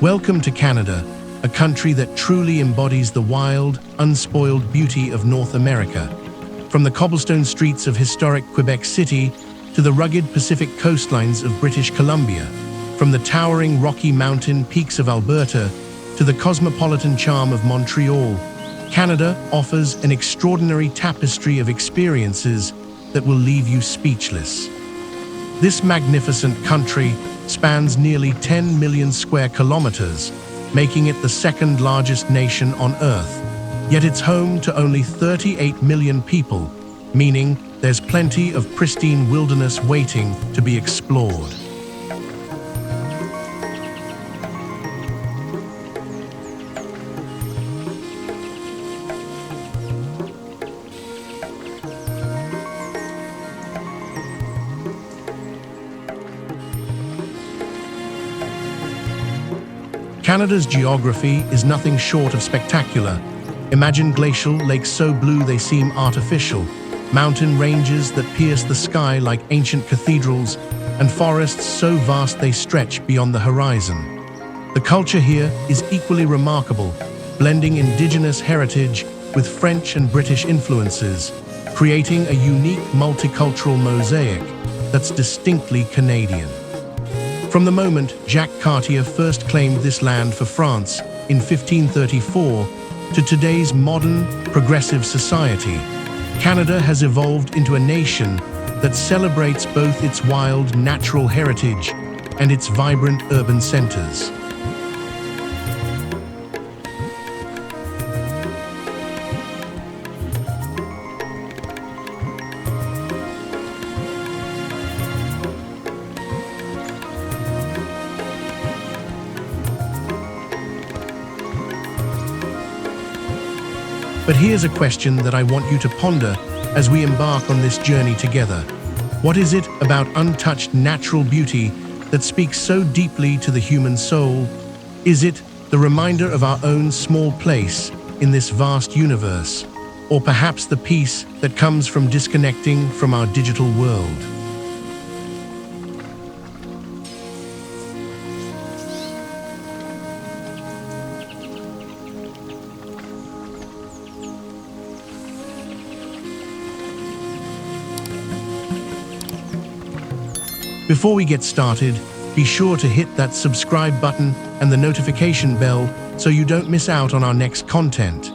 Welcome to Canada, a country that truly embodies the wild, unspoiled beauty of North America. From the cobblestone streets of historic Quebec City to the rugged Pacific coastlines of British Columbia, from the towering Rocky Mountain peaks of Alberta to the cosmopolitan charm of Montreal, Canada offers an extraordinary tapestry of experiences that will leave you speechless. This magnificent country spans nearly 10 million square kilometers, making it the second largest nation on Earth. Yet it's home to only 38 million people, meaning there's plenty of pristine wilderness waiting to be explored. Canada's geography is nothing short of spectacular. Imagine glacial lakes so blue they seem artificial, mountain ranges that pierce the sky like ancient cathedrals, and forests so vast they stretch beyond the horizon. The culture here is equally remarkable, blending Indigenous heritage with French and British influences, creating a unique multicultural mosaic that's distinctly Canadian. From the moment Jacques Cartier first claimed this land for France in 1534 to today's modern, progressive society, Canada has evolved into a nation that celebrates both its wild natural heritage and its vibrant urban centers. But here's a question that I want you to ponder as we embark on this journey together. What is it about untouched natural beauty that speaks so deeply to the human soul? Is it the reminder of our own small place in this vast universe? Or perhaps the peace that comes from disconnecting from our digital world? Before we get started, be sure to hit that subscribe button and the notification bell so you don't miss out on our next content.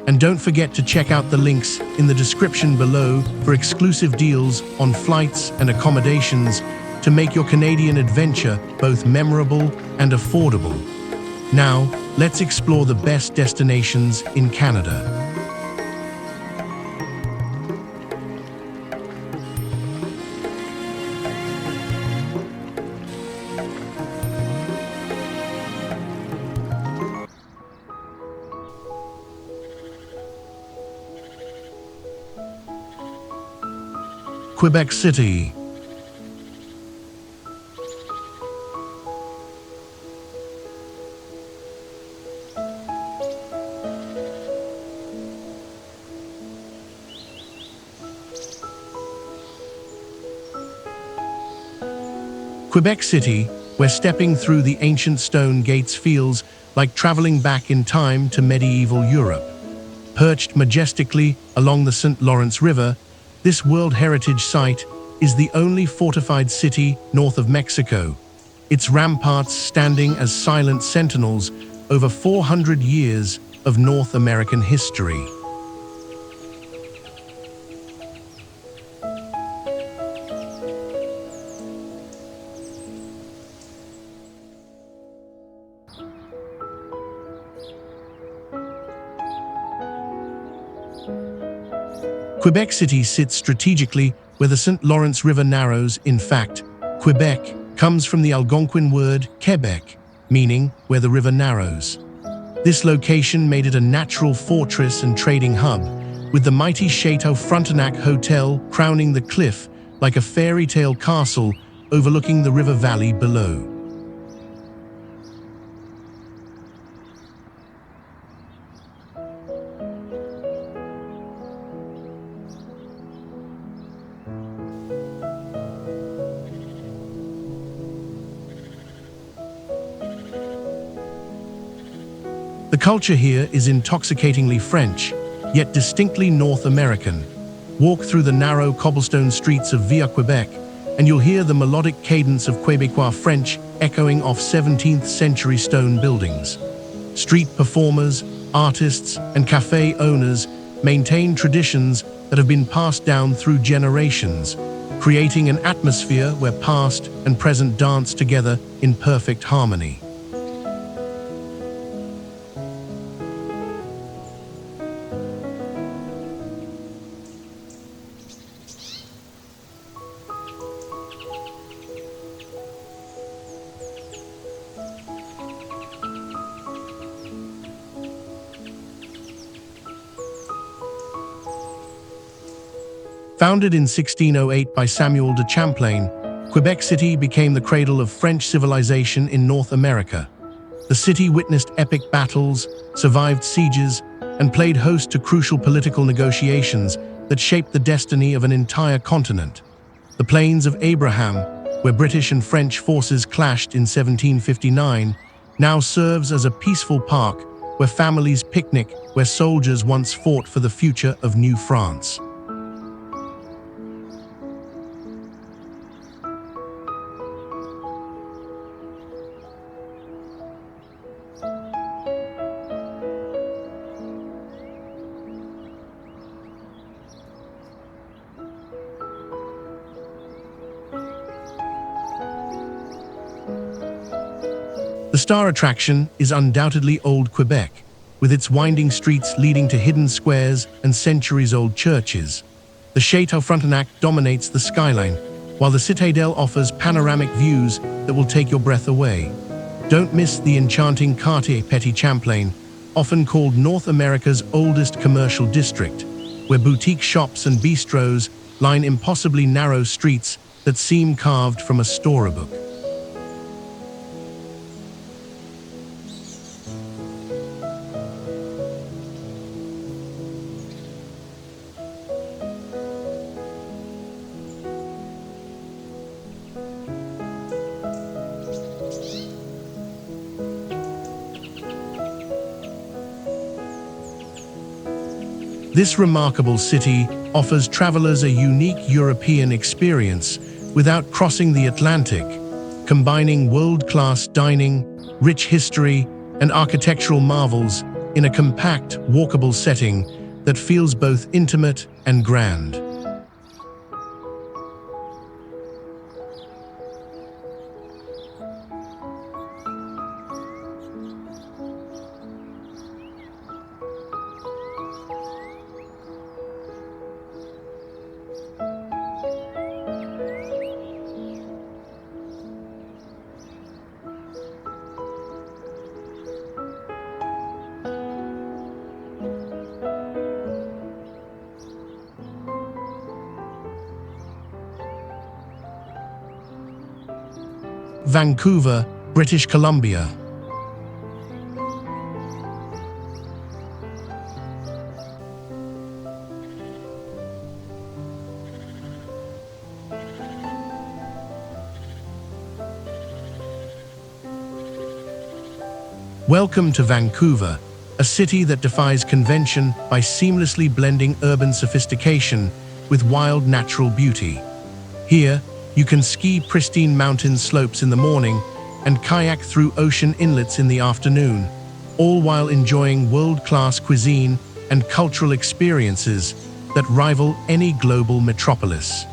And don't forget to check out the links in the description below for exclusive deals on flights and accommodations to make your Canadian adventure both memorable and affordable. Now, let's explore the best destinations in Canada. Quebec City. Quebec City, where stepping through the ancient stone gates feels like traveling back in time to medieval Europe. Perched majestically along the St. Lawrence River, this World Heritage Site is the only fortified city north of Mexico, its ramparts standing as silent sentinels over 400 years of North American history. Quebec City sits strategically where the St. Lawrence River narrows. In fact, Quebec comes from the Algonquin word Quebec, meaning where the river narrows. This location made it a natural fortress and trading hub, with the mighty Chateau Frontenac Hotel crowning the cliff like a fairy tale castle overlooking the river valley below. The culture here is intoxicatingly French, yet distinctly North American. Walk through the narrow cobblestone streets of Via Quebec, and you'll hear the melodic cadence of Québécois French echoing off 17th century stone buildings. Street performers, artists, and cafe owners maintain traditions that have been passed down through generations, creating an atmosphere where past and present dance together in perfect harmony. Founded in 1608 by Samuel de Champlain, Quebec City became the cradle of French civilization in North America. The city witnessed epic battles, survived sieges, and played host to crucial political negotiations that shaped the destiny of an entire continent. The Plains of Abraham, where British and French forces clashed in 1759, now serves as a peaceful park where families picnic, where soldiers once fought for the future of New France. The star attraction is undoubtedly Old Quebec, with its winding streets leading to hidden squares and centuries-old churches. The Château Frontenac dominates the skyline, while the Citadel offers panoramic views that will take your breath away. Don't miss the enchanting Quartier Petit Champlain, often called North America's oldest commercial district, where boutique shops and bistros line impossibly narrow streets that seem carved from a storybook. This remarkable city offers travelers a unique European experience without crossing the Atlantic, combining world-class dining, rich history, and architectural marvels in a compact, walkable setting that feels both intimate and grand. Vancouver, British Columbia. Welcome to Vancouver, a city that defies convention by seamlessly blending urban sophistication with wild natural beauty. Here, you can ski pristine mountain slopes in the morning and kayak through ocean inlets in the afternoon, all while enjoying world-class cuisine and cultural experiences that rival any global metropolis.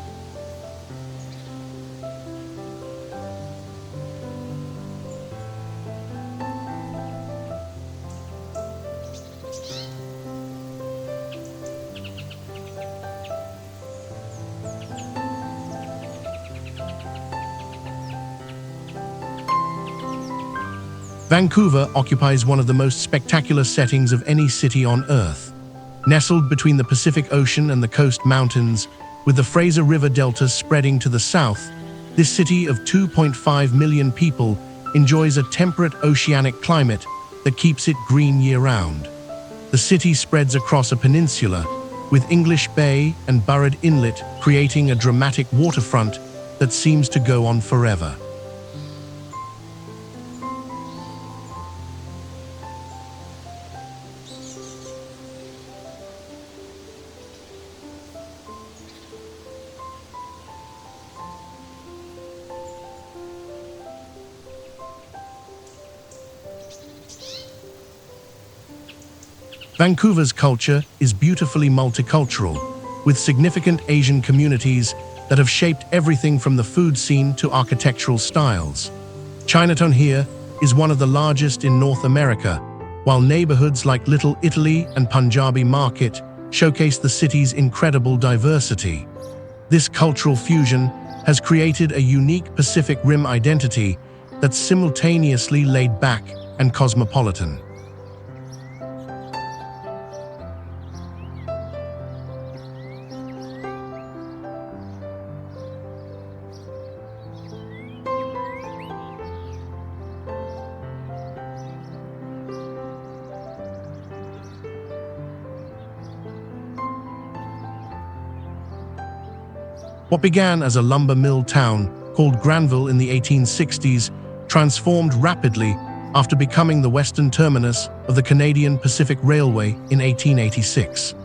Vancouver occupies one of the most spectacular settings of any city on Earth. Nestled between the Pacific Ocean and the coast mountains, with the Fraser River Delta spreading to the south, this city of 2.5 million people enjoys a temperate oceanic climate that keeps it green year-round. The city spreads across a peninsula, with English Bay and Burrard Inlet creating a dramatic waterfront that seems to go on forever. Vancouver's culture is beautifully multicultural, with significant Asian communities that have shaped everything from the food scene to architectural styles. Chinatown here is one of the largest in North America, while neighborhoods like Little Italy and Punjabi Market showcase the city's incredible diversity. This cultural fusion has created a unique Pacific Rim identity that's simultaneously laid back and cosmopolitan. What began as a lumber mill town called Granville in the 1860s transformed rapidly after becoming the western terminus of the Canadian Pacific Railway in 1886.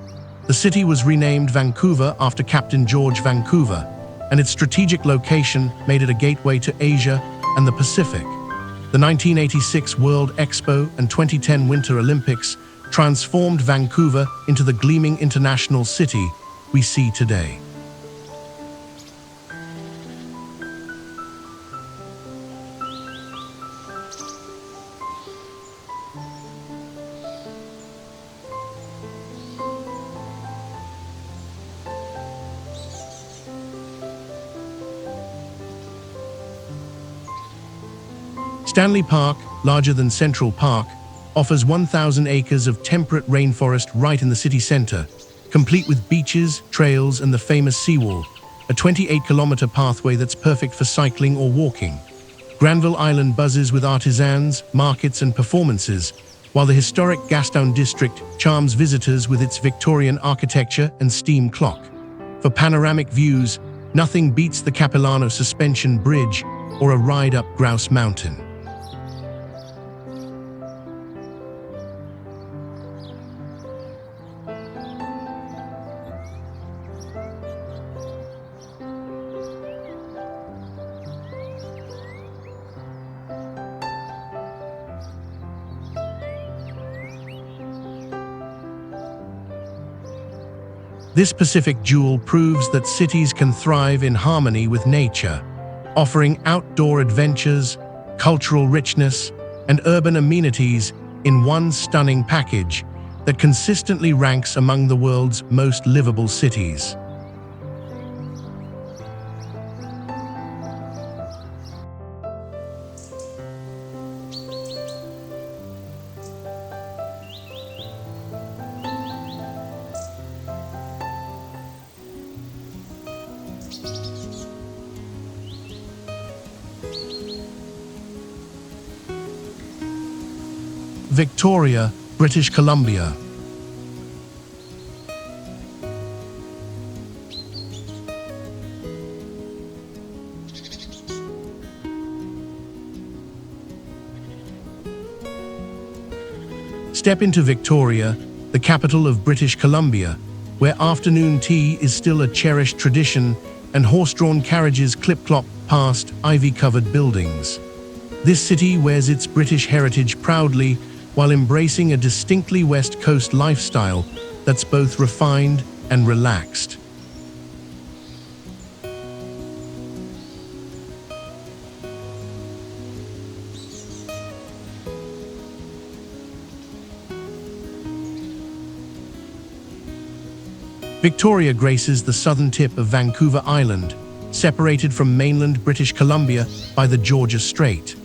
The city was renamed Vancouver after Captain George Vancouver, and its strategic location made it a gateway to Asia and the Pacific. The 1986 World Expo and 2010 Winter Olympics transformed Vancouver into the gleaming international city we see today. Stanley Park, larger than Central Park, offers 1,000 acres of temperate rainforest right in the city center, complete with beaches, trails, and the famous seawall, a 28-kilometer pathway that's perfect for cycling or walking. Granville Island buzzes with artisans, markets, and performances, while the historic Gastown district charms visitors with its Victorian architecture and steam clock. For panoramic views, nothing beats the Capilano Suspension Bridge or a ride up Grouse Mountain. This Pacific jewel proves that cities can thrive in harmony with nature, offering outdoor adventures, cultural richness, and urban amenities in one stunning package that consistently ranks among the world's most livable cities. Victoria, British Columbia. Step into Victoria, the capital of British Columbia, where afternoon tea is still a cherished tradition and horse-drawn carriages clip-clop past ivy-covered buildings. This city wears its British heritage proudly while embracing a distinctly West Coast lifestyle that's both refined and relaxed. Victoria graces the southern tip of Vancouver Island, separated from mainland British Columbia by the Georgia Strait.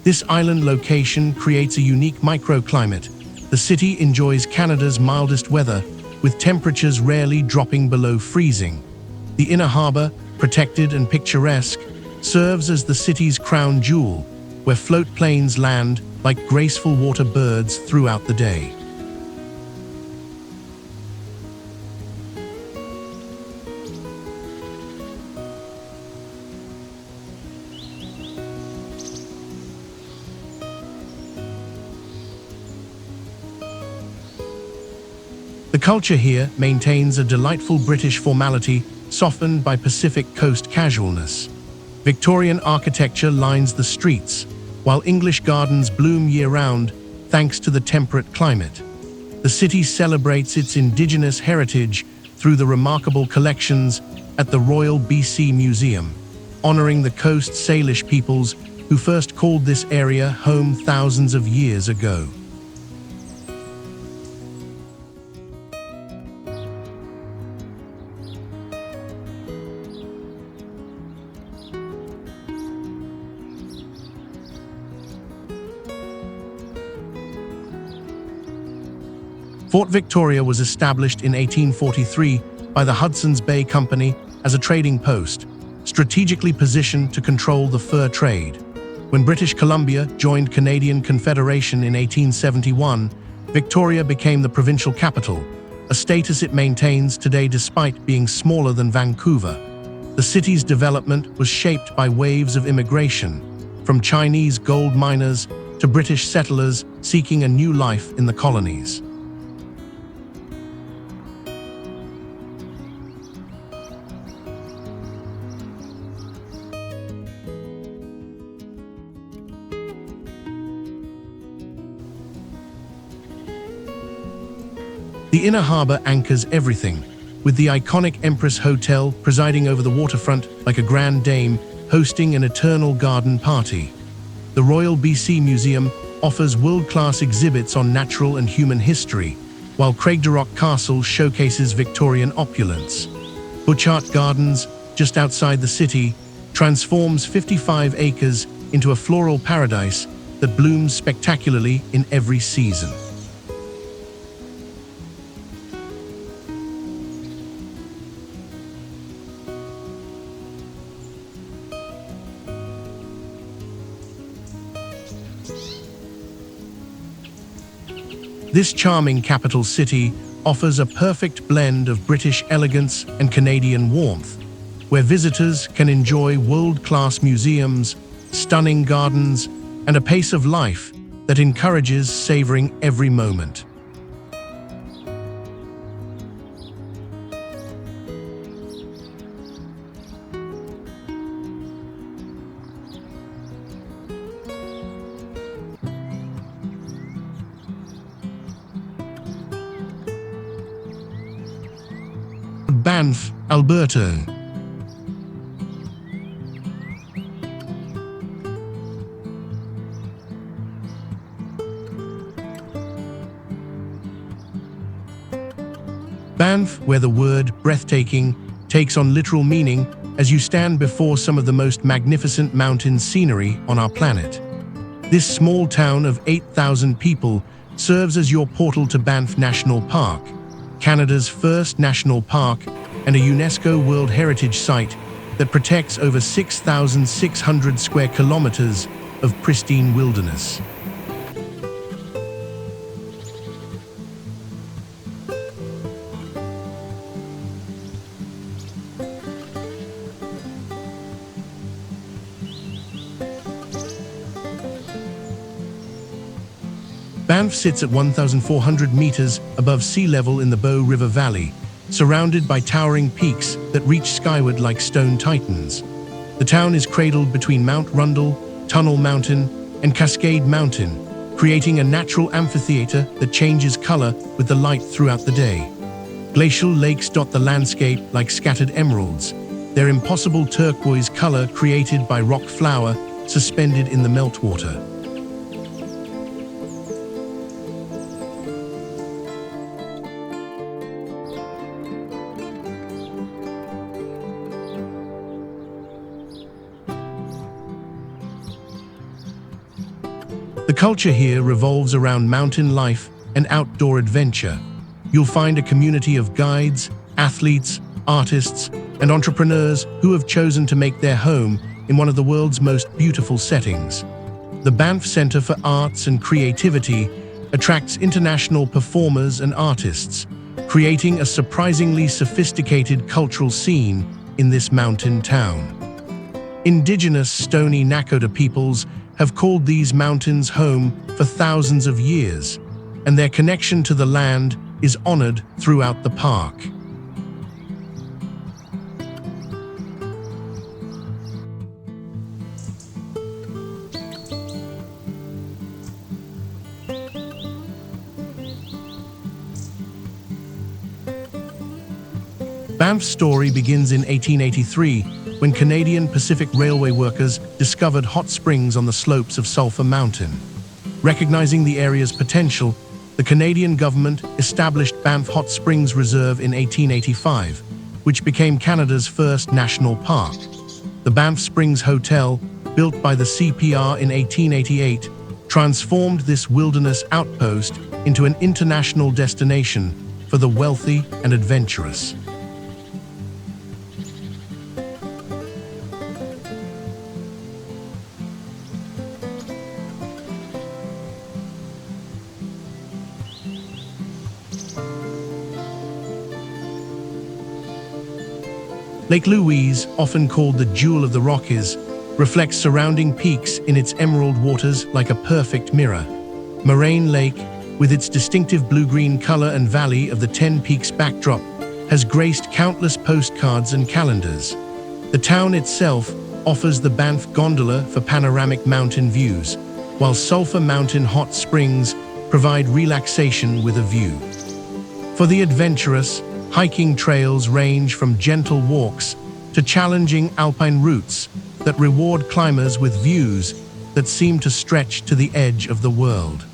This island location creates a unique microclimate. The city enjoys Canada's mildest weather, with temperatures rarely dropping below freezing. The inner harbor, protected and picturesque, serves as the city's crown jewel, where float planes land like graceful water birds throughout the day. The culture here maintains a delightful British formality softened by Pacific Coast casualness. Victorian architecture lines the streets, while English gardens bloom year-round thanks to the temperate climate. The city celebrates its indigenous heritage through the remarkable collections at the Royal BC Museum, honoring the Coast Salish peoples who first called this area home thousands of years ago. Fort Victoria was established in 1843 by the Hudson's Bay Company as a trading post, strategically positioned to control the fur trade. When British Columbia joined Canadian Confederation in 1871, Victoria became the provincial capital, a status it maintains today despite being smaller than Vancouver. The city's development was shaped by waves of immigration, from Chinese gold miners to British settlers seeking a new life in the colonies. The inner harbor anchors everything, with the iconic Empress Hotel presiding over the waterfront like a grand dame hosting an eternal garden party. The Royal BC Museum offers world-class exhibits on natural and human history, while Craigdarroch Castle showcases Victorian opulence. Butchart Gardens, just outside the city, transforms 55 acres into a floral paradise that blooms spectacularly in every season. This charming capital city offers a perfect blend of British elegance and Canadian warmth, where visitors can enjoy world-class museums, stunning gardens, and a pace of life that encourages savoring every moment. Banff, Alberta. Banff, where the word breathtaking takes on literal meaning as you stand before some of the most magnificent mountain scenery on our planet. This small town of 8,000 people serves as your portal to Banff National Park, Canada's first national park and a UNESCO World Heritage Site that protects over 6,600 square kilometers of pristine wilderness. Banff sits at 1,400 meters above sea level in the Bow River Valley, surrounded by towering peaks that reach skyward like stone titans. The town is cradled between Mount Rundle, Tunnel Mountain, and Cascade Mountain, creating a natural amphitheater that changes color with the light throughout the day. Glacial lakes dot the landscape like scattered emeralds, their impossible turquoise color created by rock flour suspended in the meltwater. The culture here revolves around mountain life and outdoor adventure. You'll find a community of guides, athletes, artists, and entrepreneurs who have chosen to make their home in one of the world's most beautiful settings. The Banff Centre for Arts and Creativity attracts international performers and artists, creating a surprisingly sophisticated cultural scene in this mountain town. Indigenous Stoney Nakoda peoples have called these mountains home for thousands of years, and their connection to the land is honored throughout the park. Banff's story begins in 1883, when Canadian Pacific Railway workers discovered hot springs on the slopes of Sulphur Mountain. Recognizing the area's potential, the Canadian government established Banff Hot Springs Reserve in 1885, which became Canada's first national park. The Banff Springs Hotel, built by the CPR in 1888, transformed this wilderness outpost into an international destination for the wealthy and adventurous. Lake Louise, often called the Jewel of the Rockies, reflects surrounding peaks in its emerald waters like a perfect mirror. Moraine Lake, with its distinctive blue-green color and valley of the 10 Peaks backdrop, has graced countless postcards and calendars. The town itself offers the Banff Gondola for panoramic mountain views, while Sulphur Mountain hot springs provide relaxation with a view. For the adventurous, hiking trails range from gentle walks to challenging alpine routes that reward climbers with views that seem to stretch to the edge of the world.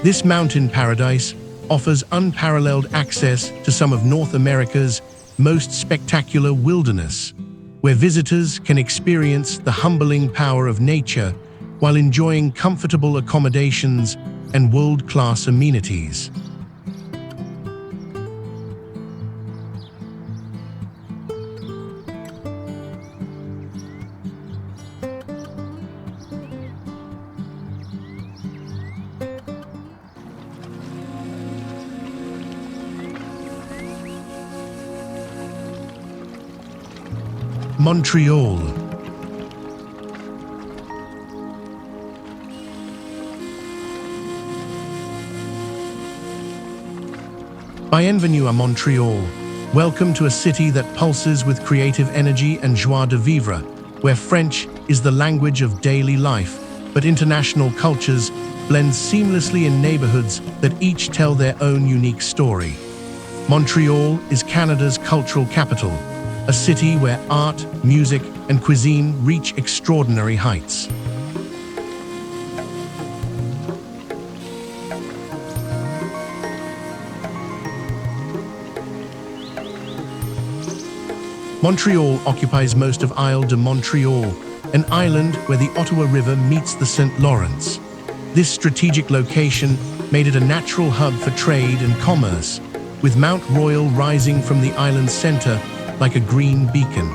This mountain paradise offers unparalleled access to some of North America's most spectacular wilderness, where visitors can experience the humbling power of nature while enjoying comfortable accommodations and world-class amenities. Montreal. Bienvenue à Montreal. Welcome to a city that pulses with creative energy and joie de vivre, where French is the language of daily life, but international cultures blend seamlessly in neighborhoods that each tell their own unique story. Montreal is Canada's cultural capital, a city where art, music, and cuisine reach extraordinary heights. Montreal occupies most of Isle de Montreal, an island where the Ottawa River meets the St. Lawrence. This strategic location made it a natural hub for trade and commerce, with Mount Royal rising from the island's center like a green beacon.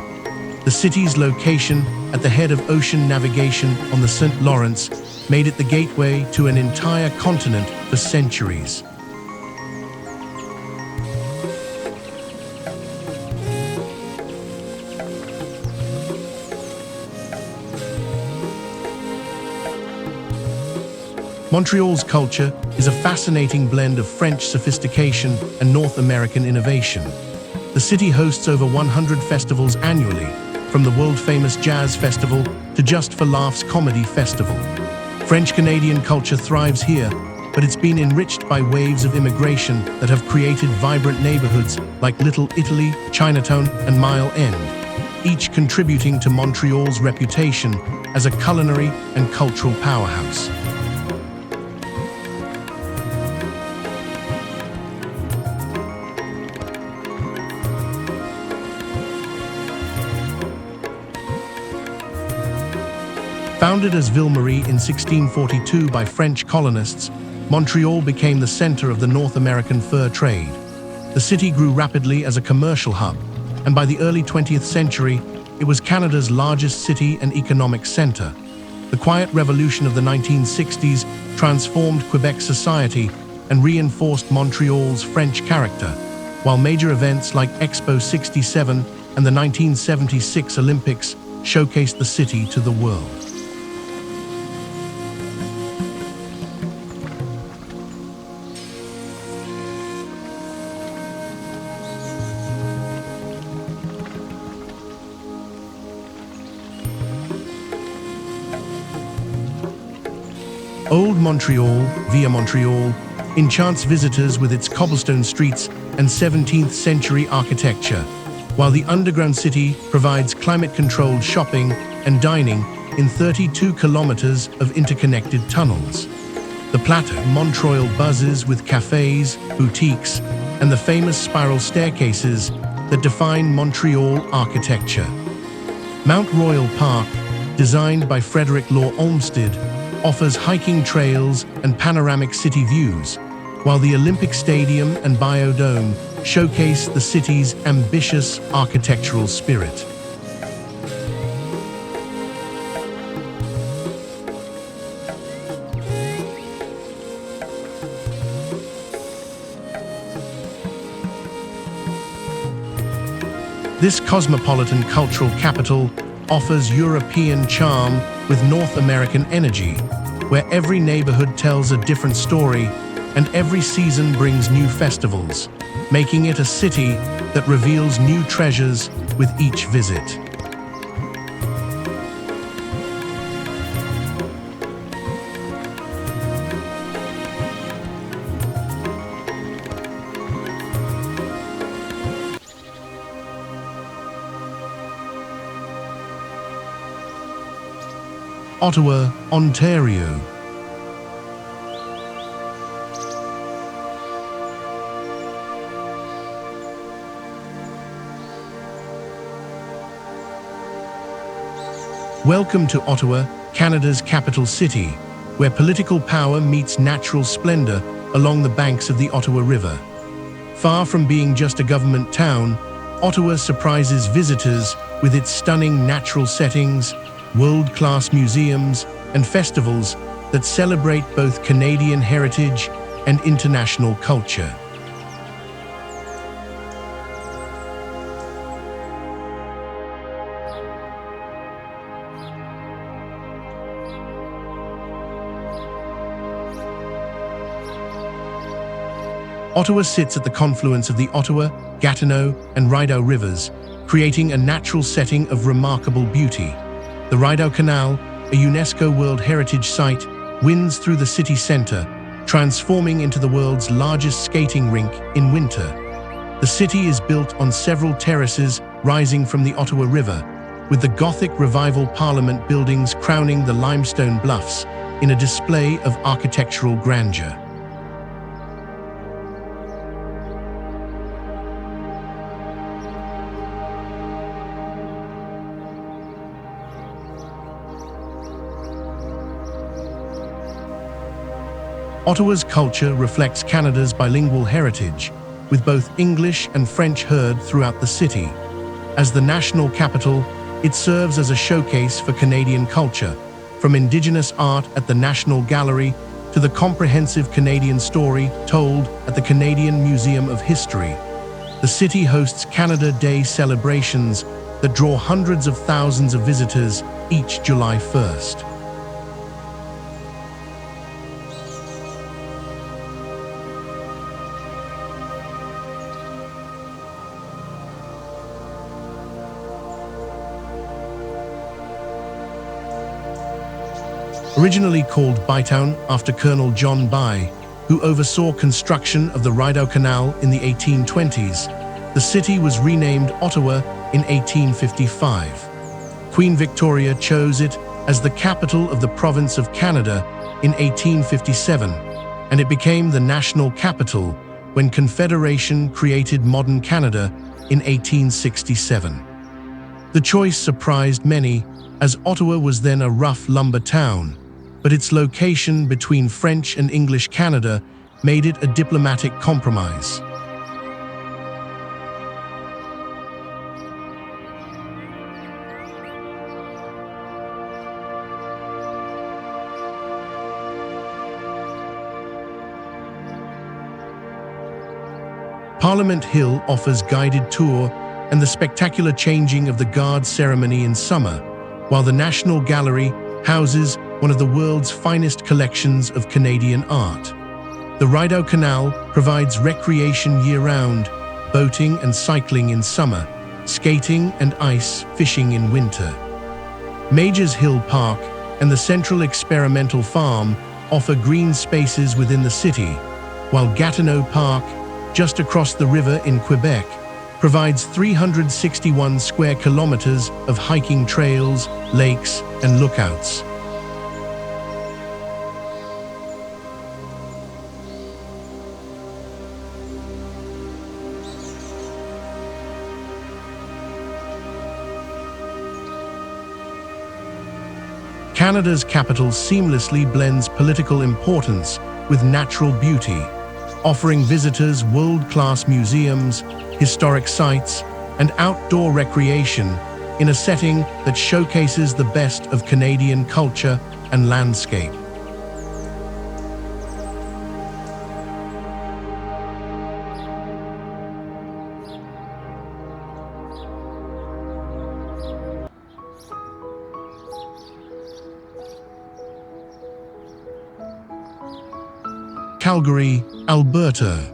The city's location at the head of ocean navigation on the St. Lawrence made it the gateway to an entire continent for centuries. Montreal's culture is a fascinating blend of French sophistication and North American innovation. The city hosts over 100 festivals annually, from the world-famous Jazz Festival to Just for Laughs Comedy Festival. French-Canadian culture thrives here, but it's been enriched by waves of immigration that have created vibrant neighborhoods like Little Italy, Chinatown, and Mile End, each contributing to Montreal's reputation as a culinary and cultural powerhouse. Founded as Ville-Marie in 1642 by French colonists, Montreal became the center of the North American fur trade. The city grew rapidly as a commercial hub, and by the early 20th century, it was Canada's largest city and economic center. The quiet revolution of the 1960s transformed Quebec society and reinforced Montreal's French character, while major events like Expo 67 and the 1976 Olympics showcased the city to the world. Old Montreal, via Montreal, enchants visitors with its cobblestone streets and 17th century architecture, while the underground city provides climate-controlled shopping and dining in 32 kilometers of interconnected tunnels. The Plateau, Montreal buzzes with cafes, boutiques, and the famous spiral staircases that define Montreal architecture. Mount Royal Park, designed by Frederick Law Olmsted, offers hiking trails and panoramic city views, while the Olympic Stadium and Biodome showcase the city's ambitious architectural spirit. This cosmopolitan cultural capital offers European charm with North American energy, where every neighborhood tells a different story and every season brings new festivals, making it a city that reveals new treasures with each visit. Ottawa, Ontario. Welcome to Ottawa, Canada's capital city, where political power meets natural splendor along the banks of the Ottawa River. Far from being just a government town, Ottawa surprises visitors with its stunning natural settings, world-class museums, and festivals that celebrate both Canadian heritage and international culture. Ottawa sits at the confluence of the Ottawa, Gatineau, and Rideau rivers, creating a natural setting of remarkable beauty. The Rideau Canal, a UNESCO World Heritage Site, winds through the city center, transforming into the world's largest skating rink in winter. The city is built on several terraces rising from the Ottawa River, with the Gothic Revival Parliament buildings crowning the limestone bluffs in a display of architectural grandeur. Ottawa's culture reflects Canada's bilingual heritage, with both English and French heard throughout the city. As the national capital, it serves as a showcase for Canadian culture, from Indigenous art at the National Gallery to the comprehensive Canadian story told at the Canadian Museum of History. The city hosts Canada Day celebrations that draw hundreds of thousands of visitors each July 1st. Originally called Bytown after Colonel John By, who oversaw construction of the Rideau Canal in the 1820s, the city was renamed Ottawa in 1855. Queen Victoria chose it as the capital of the province of Canada in 1857, and it became the national capital when Confederation created modern Canada in 1867. The choice surprised many, as Ottawa was then a rough lumber town, but its location between French and English Canada made it a diplomatic compromise. Parliament Hill offers guided tour and the spectacular changing of the guard ceremony in summer, while the National Gallery houses one of the world's finest collections of Canadian art. The Rideau Canal provides recreation year-round, boating and cycling in summer, skating and ice fishing in winter. Majors Hill Park and the Central Experimental Farm offer green spaces within the city, while Gatineau Park, just across the river in Quebec, provides 361 square kilometers of hiking trails, lakes, and lookouts. Canada's capital seamlessly blends political importance with natural beauty, offering visitors world-class museums, historic sites, and outdoor recreation in a setting that showcases the best of Canadian culture and landscape. Calgary, Alberta.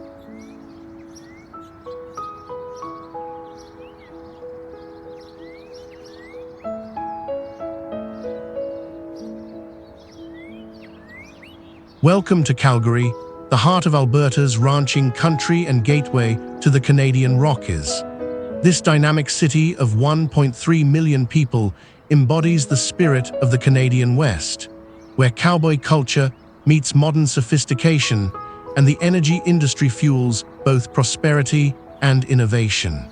Welcome to Calgary, the heart of Alberta's ranching country and gateway to the Canadian Rockies. This dynamic city of 1.3 million people embodies the spirit of the Canadian West, where cowboy culture meets modern sophistication and the energy industry fuels both prosperity and innovation.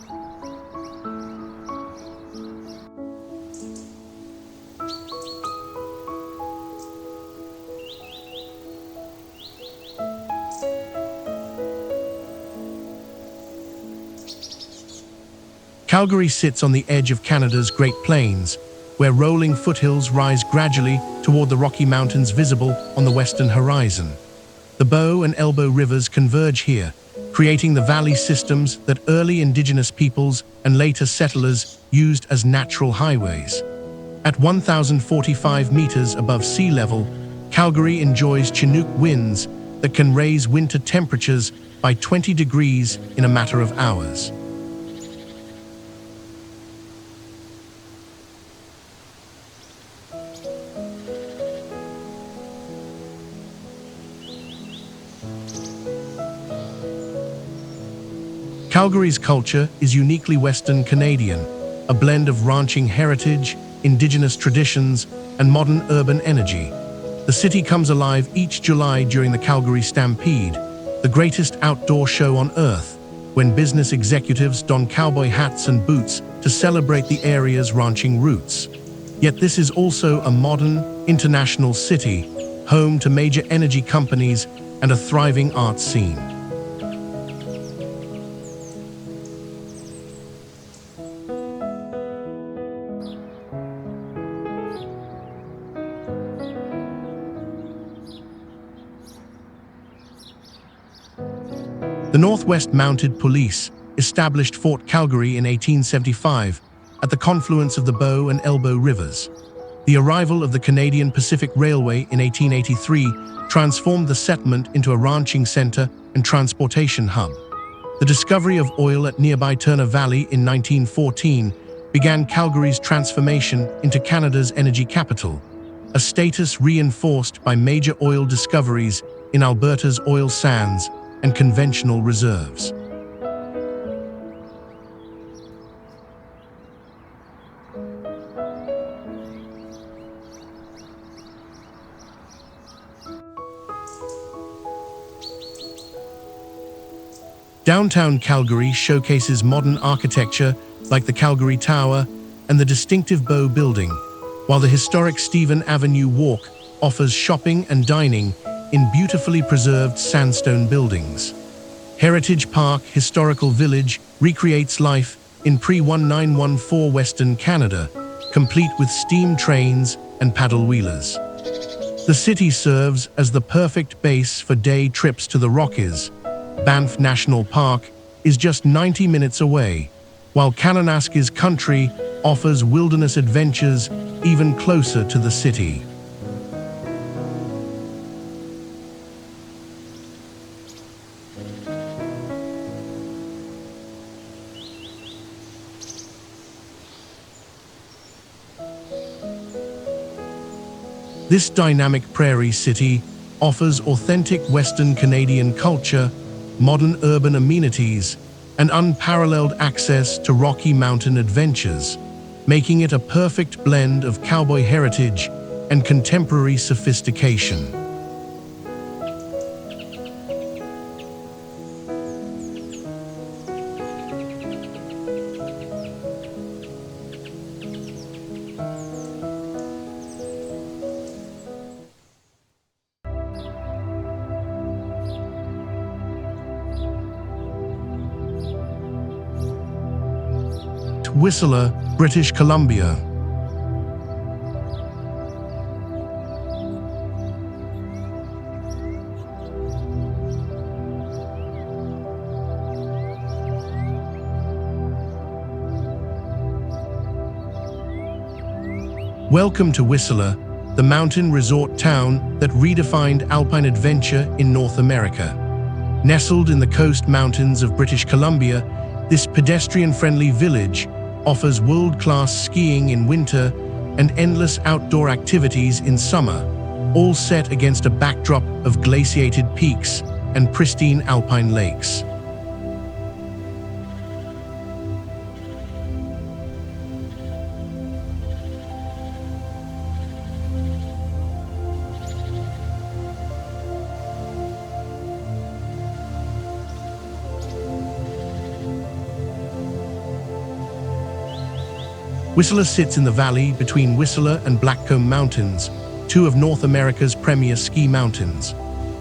Calgary sits on the edge of Canada's Great Plains, where rolling foothills rise gradually toward the Rocky Mountains visible on the western horizon. The Bow and Elbow rivers converge here, creating the valley systems that early indigenous peoples and later settlers used as natural highways. At 1,045 meters above sea level, Calgary enjoys Chinook winds that can raise winter temperatures by 20 degrees in a matter of hours. Calgary's culture is uniquely Western Canadian, a blend of ranching heritage, indigenous traditions, and modern urban energy. The city comes alive each July during the Calgary Stampede, the greatest outdoor show on Earth, when business executives don cowboy hats and boots to celebrate the area's ranching roots. Yet this is also a modern, international city, home to major energy companies and a thriving art scene. The Northwest Mounted Police established Fort Calgary in 1875 at the confluence of the Bow and Elbow rivers. The arrival of the Canadian Pacific Railway in 1883 transformed the settlement into a ranching center and transportation hub. The discovery of oil at nearby Turner Valley in 1914 began Calgary's transformation into Canada's energy capital, a status reinforced by major oil discoveries in Alberta's oil sands and conventional reserves. Downtown Calgary showcases modern architecture like the Calgary Tower and the distinctive Bow Building, while the historic Stephen Avenue Walk offers shopping and dining in beautifully preserved sandstone buildings. Heritage Park Historical Village recreates life in pre-1914 Western Canada, complete with steam trains and paddle wheelers. The city serves as the perfect base for day trips to the Rockies. Banff National Park is just 90 minutes away, while Kananaskis Country offers wilderness adventures even closer to the city. This dynamic prairie city offers authentic Western Canadian culture, modern urban amenities, and unparalleled access to Rocky Mountain adventures, making it a perfect blend of cowboy heritage and contemporary sophistication. Whistler, British Columbia. Welcome to Whistler, the mountain resort town that redefined alpine adventure in North America. Nestled in the coast mountains of British Columbia, this pedestrian-friendly village offers world-class skiing in winter and endless outdoor activities in summer, all set against a backdrop of glaciated peaks and pristine alpine lakes. Whistler sits in the valley between Whistler and Blackcomb Mountains, two of North America's premier ski mountains.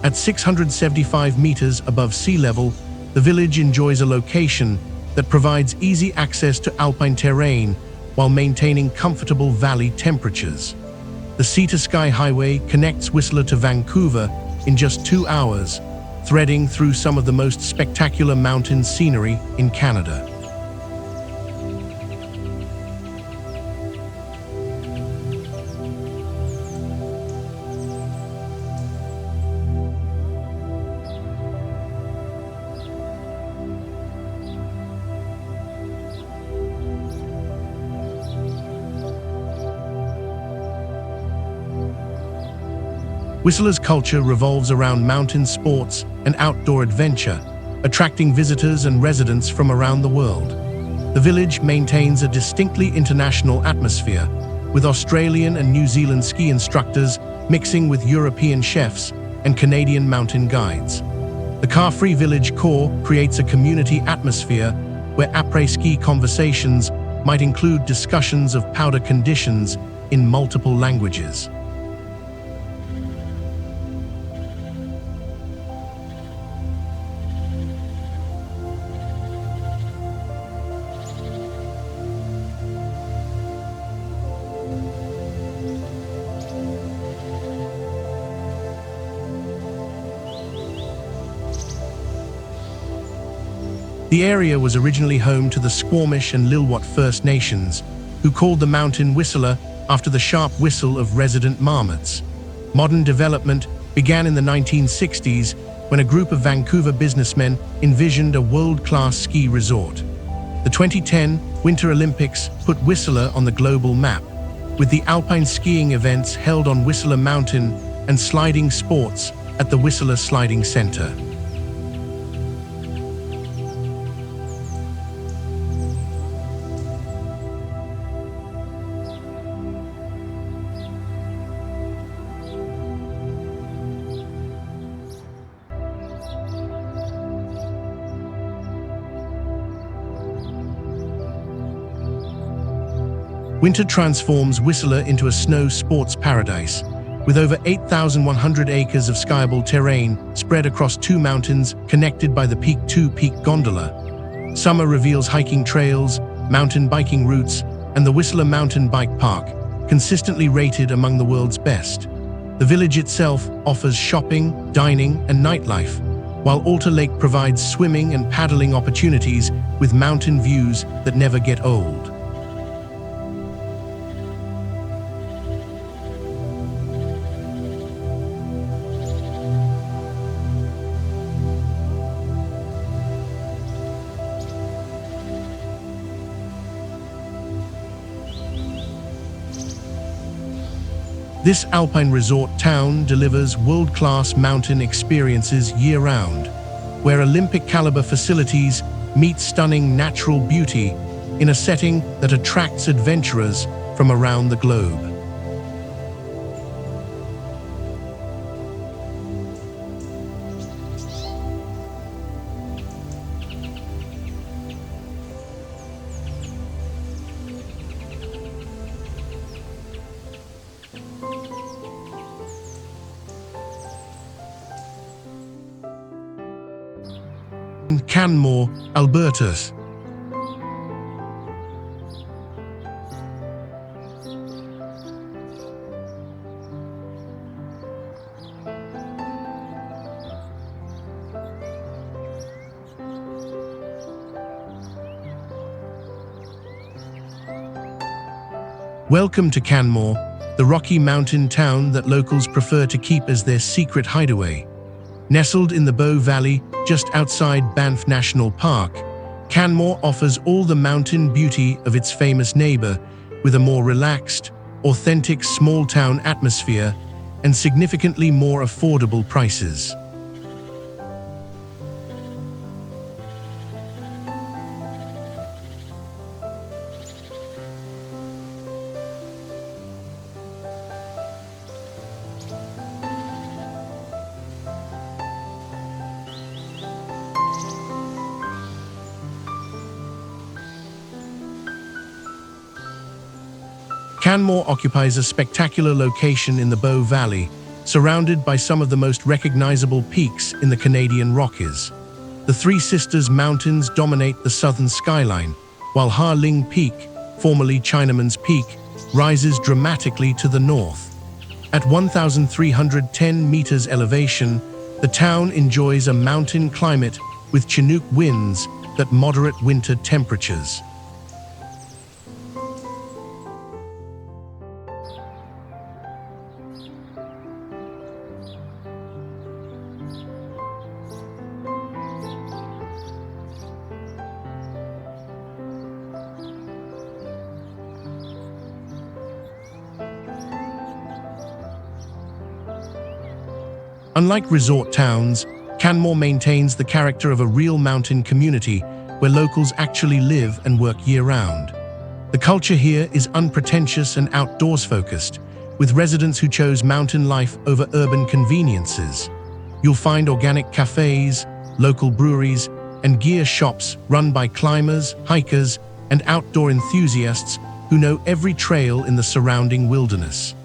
At 675 meters above sea level, the village enjoys a location that provides easy access to alpine terrain while maintaining comfortable valley temperatures. The Sea-to-Sky Highway connects Whistler to Vancouver in just 2 hours, threading through some of the most spectacular mountain scenery in Canada. Whistler's culture revolves around mountain sports and outdoor adventure, attracting visitors and residents from around the world. The village maintains a distinctly international atmosphere, with Australian and New Zealand ski instructors mixing with European chefs and Canadian mountain guides. The car-free village core creates a community atmosphere where après-ski conversations might include discussions of powder conditions in multiple languages. The area was originally home to the Squamish and Lilwat First Nations, who called the mountain Whistler after the sharp whistle of resident marmots. Modern development began in the 1960s when a group of Vancouver businessmen envisioned a world-class ski resort. The 2010 Winter Olympics put Whistler on the global map, with the alpine skiing events held on Whistler Mountain and sliding sports at the Whistler Sliding Center. Winter transforms Whistler into a snow sports paradise, with over 8,100 acres of skiable terrain spread across 2 mountains connected by the Peak 2 Peak Gondola. Summer reveals hiking trails, mountain biking routes, and the Whistler Mountain Bike Park, consistently rated among the world's best. The village itself offers shopping, dining, and nightlife, while Alta Lake provides swimming and paddling opportunities with mountain views that never get old. This alpine resort town delivers world-class mountain experiences year-round, where Olympic-caliber facilities meet stunning natural beauty in a setting that attracts adventurers from around the globe. Canmore, Alberta. Welcome to Canmore, the rocky mountain town that locals prefer to keep as their secret hideaway. Nestled in the Bow Valley, just outside Banff National Park, Canmore offers all the mountain beauty of its famous neighbor, with a more relaxed, authentic small-town atmosphere and significantly more affordable prices. Canmore occupies a spectacular location in the Bow Valley, surrounded by some of the most recognizable peaks in the Canadian Rockies. The Three Sisters Mountains dominate the southern skyline, while Ha Ling Peak, formerly Chinaman's Peak, rises dramatically to the north. At 1,310 meters elevation, the town enjoys a mountain climate with Chinook winds that moderate winter temperatures. Unlike resort towns, Canmore maintains the character of a real mountain community where locals actually live and work year-round. The culture here is unpretentious and outdoors-focused, with residents who chose mountain life over urban conveniences. You'll find organic cafes, local breweries, and gear shops run by climbers, hikers, and outdoor enthusiasts who know every trail in the surrounding wilderness.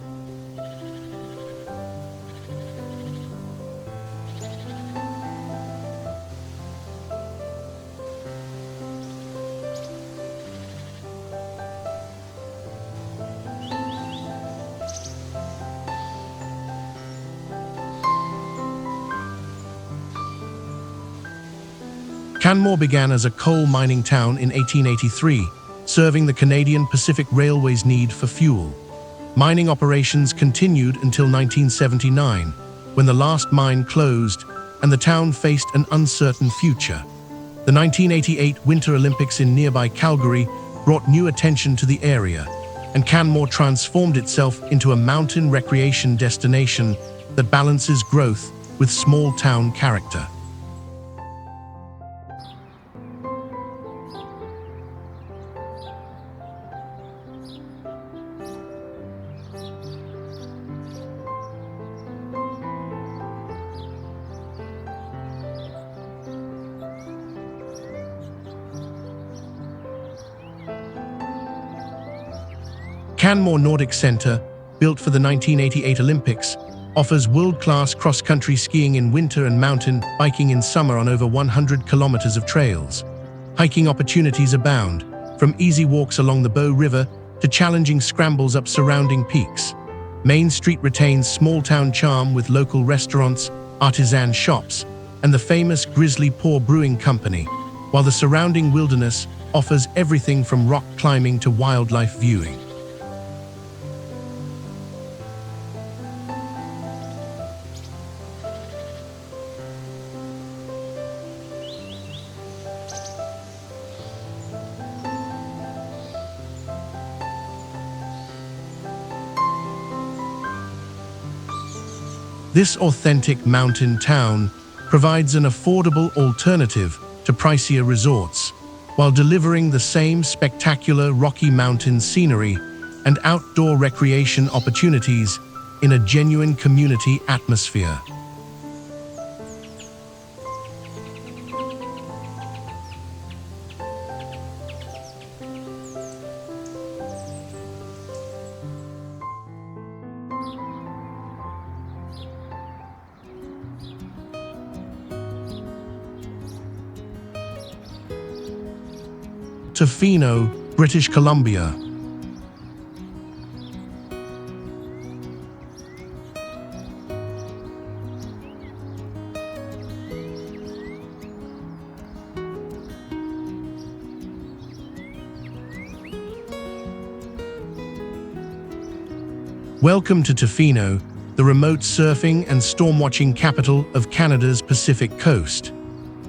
Canmore began as a coal mining town in 1883, serving the Canadian Pacific Railway's need for fuel. Mining operations continued until 1979, when the last mine closed and the town faced an uncertain future. The 1988 Winter Olympics in nearby Calgary brought new attention to the area, and Canmore transformed itself into a mountain recreation destination that balances growth with small-town character. Canmore Nordic Centre, built for the 1988 Olympics, offers world-class cross-country skiing in winter and mountain biking in summer on over 100 kilometers of trails. Hiking opportunities abound, from easy walks along the Bow River to challenging scrambles up surrounding peaks. Main Street retains small-town charm with local restaurants, artisan shops, and the famous Grizzly Paw Brewing Company, while the surrounding wilderness offers everything from rock climbing to wildlife viewing. This authentic mountain town provides an affordable alternative to pricier resorts, while delivering the same spectacular Rocky Mountain scenery and outdoor recreation opportunities in a genuine community atmosphere. Tofino, British Columbia. Welcome to Tofino, the remote surfing and storm-watching capital of Canada's Pacific coast.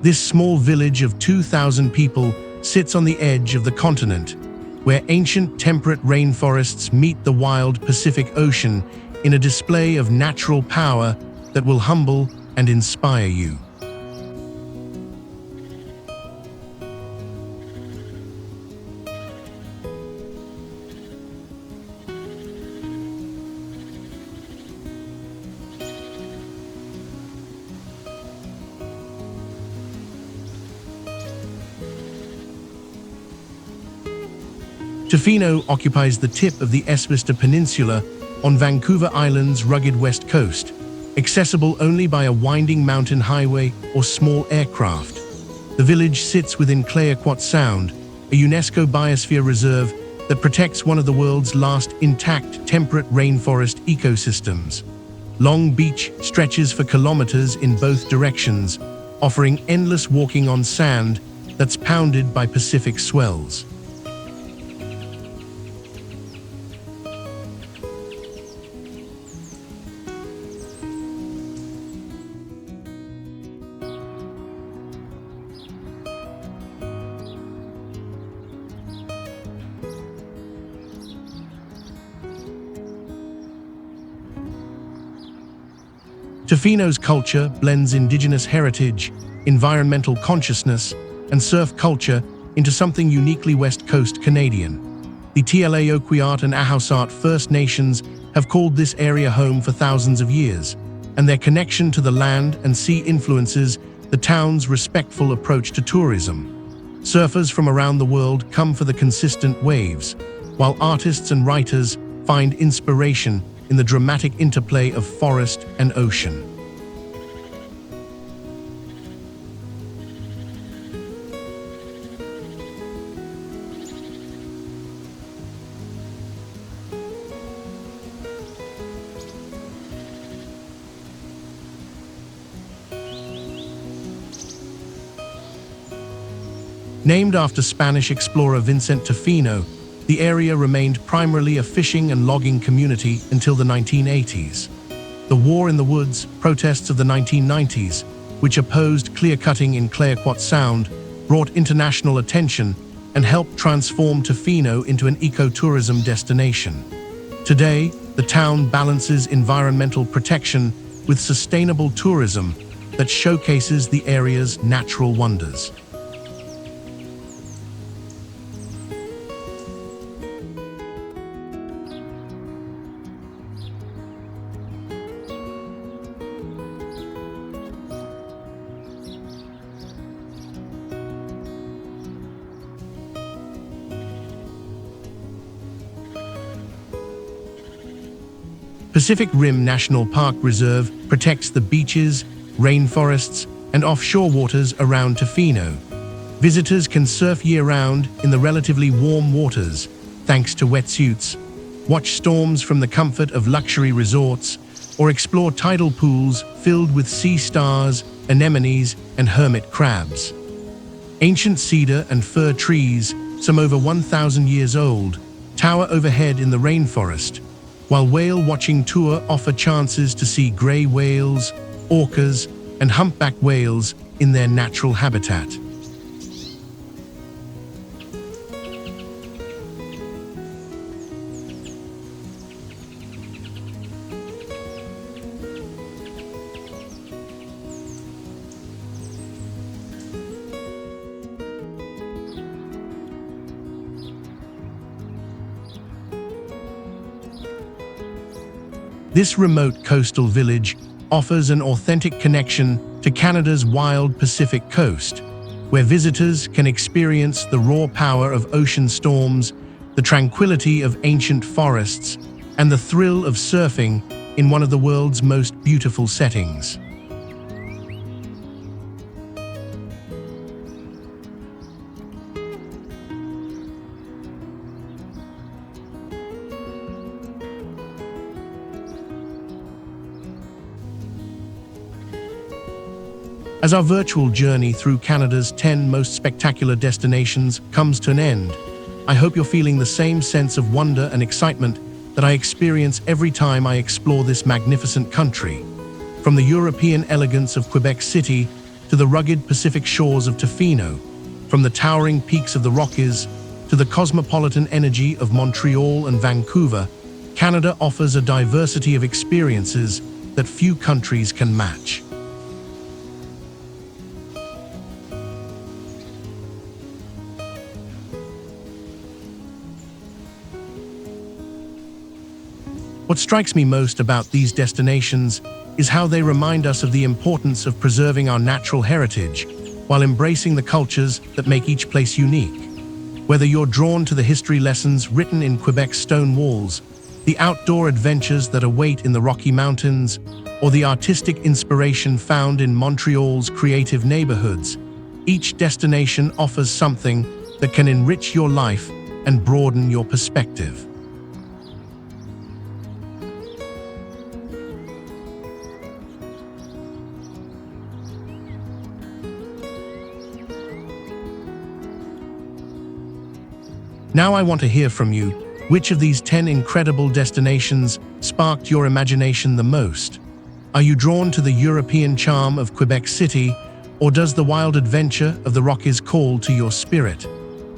This small village of 2,000 people sits on the edge of the continent, where ancient temperate rainforests meet the wild Pacific Ocean in a display of natural power that will humble and inspire you. Tofino occupies the tip of the Espester Peninsula on Vancouver Island's rugged west coast, accessible only by a winding mountain highway or small aircraft. The village sits within Clayoquot Sound, a UNESCO biosphere reserve that protects one of the world's last intact temperate rainforest ecosystems. Long Beach stretches for kilometers in both directions, offering endless walking on sand that's pounded by Pacific swells. Tofino's culture blends Indigenous heritage, environmental consciousness, and surf culture into something uniquely West Coast Canadian. The T'Le'Okwiyat and Ahousaht First Nations have called this area home for thousands of years, and their connection to the land and sea influences the town's respectful approach to tourism. Surfers from around the world come for the consistent waves, while artists and writers find inspiration in the dramatic interplay of forest and ocean. Named after Spanish explorer Vicente Tofino, the area remained primarily a fishing and logging community until the 1980s. The War in the Woods protests of the 1990s, which opposed clear-cutting in Clayoquot Sound, brought international attention and helped transform Tofino into an ecotourism destination. Today, the town balances environmental protection with sustainable tourism that showcases the area's natural wonders. Pacific Rim National Park Reserve protects the beaches, rainforests, and offshore waters around Tofino. Visitors can surf year-round in the relatively warm waters, thanks to wetsuits, watch storms from the comfort of luxury resorts, or explore tidal pools filled with sea stars, anemones, and hermit crabs. Ancient cedar and fir trees, some over 1,000 years old, tower overhead in the rainforest, while whale-watching tours offer chances to see grey whales, orcas, and humpback whales in their natural habitat. This remote coastal village offers an authentic connection to Canada's wild Pacific coast, where visitors can experience the raw power of ocean storms, the tranquility of ancient forests, and the thrill of surfing in one of the world's most beautiful settings. As our virtual journey through Canada's 10 most spectacular destinations comes to an end, I hope you're feeling the same sense of wonder and excitement that I experience every time I explore this magnificent country. From the European elegance of Quebec City to the rugged Pacific shores of Tofino, from the towering peaks of the Rockies to the cosmopolitan energy of Montreal and Vancouver, Canada offers a diversity of experiences that few countries can match. What strikes me most about these destinations is how they remind us of the importance of preserving our natural heritage while embracing the cultures that make each place unique. Whether you're drawn to the history lessons written in Quebec's stone walls, the outdoor adventures that await in the Rocky Mountains, or the artistic inspiration found in Montreal's creative neighborhoods, each destination offers something that can enrich your life and broaden your perspective. Now I want to hear from you. Which of these 10 incredible destinations sparked your imagination the most? Are you drawn to the European charm of Quebec City, or does the wild adventure of the Rockies call to your spirit?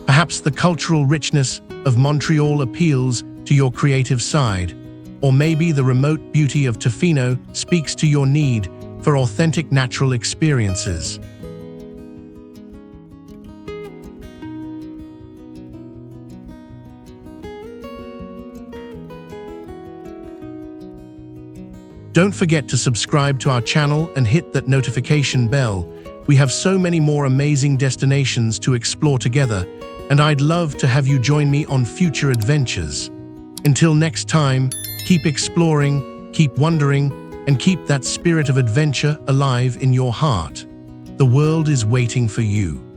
Perhaps the cultural richness of Montreal appeals to your creative side, or maybe the remote beauty of Tofino speaks to your need for authentic natural experiences. Don't forget to subscribe to our channel and hit that notification bell. We have so many more amazing destinations to explore together, and I'd love to have you join me on future adventures. Until next time, keep exploring, keep wondering, and keep that spirit of adventure alive in your heart. The world is waiting for you.